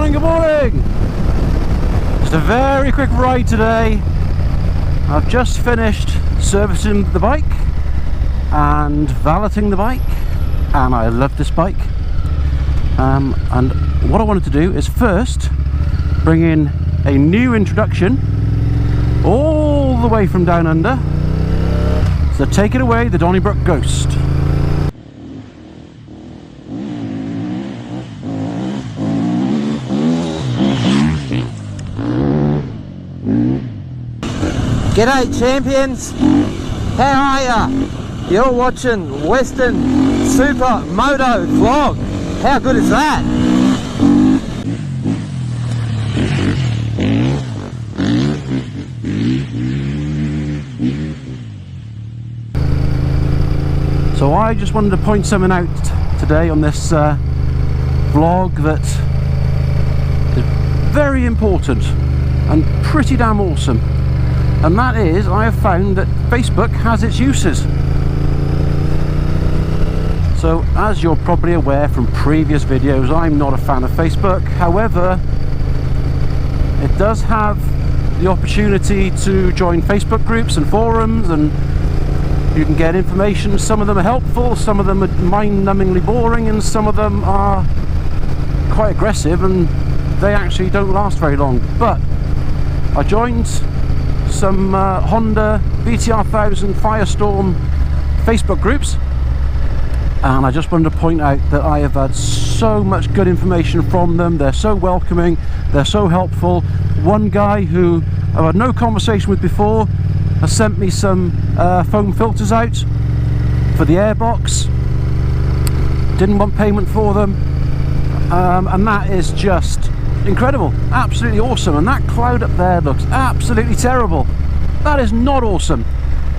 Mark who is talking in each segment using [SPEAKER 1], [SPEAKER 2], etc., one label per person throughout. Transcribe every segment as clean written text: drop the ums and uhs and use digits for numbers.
[SPEAKER 1] morning, good morning! Just a very quick ride today. I've just finished servicing the bike and valeting the bike, and I love this bike. And what I wanted to do is first bring in a new introduction all the way from down under. So take it away, the Donnybrook Ghost.
[SPEAKER 2] G'day champions, how are ya? You're watching Weston Super Moto vlog. How good is that?
[SPEAKER 1] So I just wanted to point something out today on this vlog that is very important and pretty damn awesome. And that is, I have found that Facebook has its uses. So, as you're probably aware from previous videos, I'm not a fan of Facebook. However, it does have the opportunity to join Facebook groups and forums, and you can get information. Some of them are helpful, some of them are mind-numbingly boring, and some of them are quite aggressive, and they actually don't last very long. But I joined some Honda VTR 1000 Firestorm Facebook groups, and I just wanted to point out that I have had so much good information from them. They're so welcoming, they're so helpful. One guy who I've had no conversation with before has sent me some foam filters out for the airbox. Didn't want payment for them, and that is just incredible, absolutely awesome. And that cloud up there looks absolutely terrible. That is not awesome.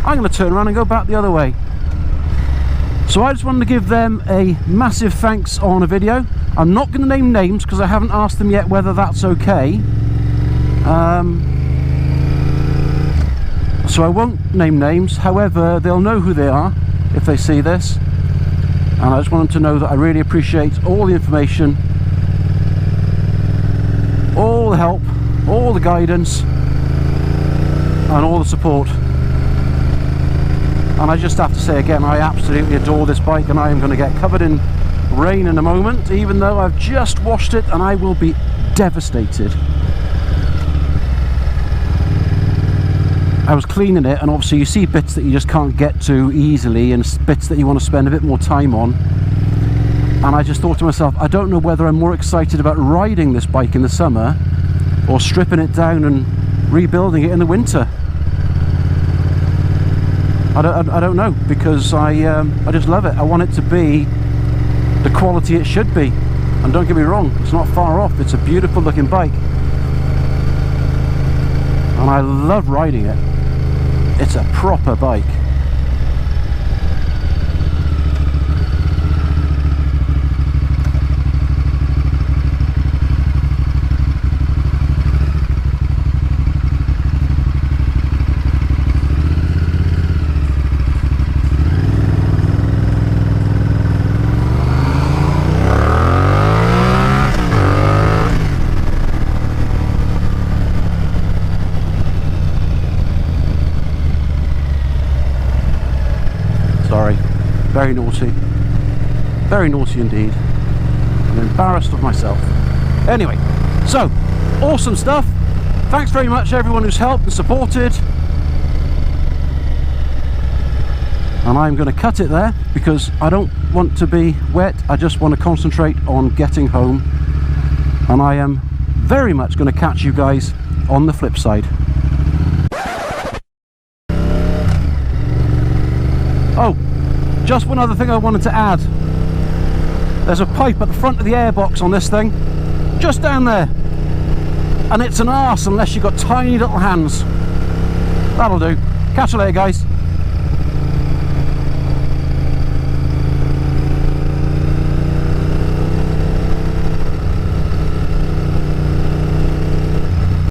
[SPEAKER 1] I'm going to turn around and go back the other way. So I just wanted to give them a massive thanks on a video. I'm not going to name names because I haven't asked them yet whether that's okay. So I won't name names, however they'll know who they are if they see this. And I just want them to know that I really appreciate all the information, all the help, all the guidance, and all the support. And I just have to say again, I absolutely adore this bike, and I am going to get covered in rain in a moment, even though I've just washed it, and I will be devastated. I was cleaning it, and obviously you see bits that you just can't get to easily, and bits that you want to spend a bit more time on. And I just thought to myself, I don't know whether I'm more excited about riding this bike in the summer or stripping it down and rebuilding it in the winter. I don't know, because I just love it. I want it to be the quality it should be. And don't get me wrong, it's not far off. It's a beautiful looking bike. And I love riding it. It's a proper bike. Sorry, very naughty indeed. I'm embarrassed of myself. Anyway, so awesome stuff. Thanks very much everyone who's helped and supported. And I'm going to cut it there because I don't want to be wet. I just want to concentrate on getting home, and I am very much going to catch you guys on the flip side. Oh, just one other thing I wanted to add. There's a pipe at the front of the airbox on this thing, just down there, and it's an arse unless you've got tiny little hands. That'll do. Catch you later, guys.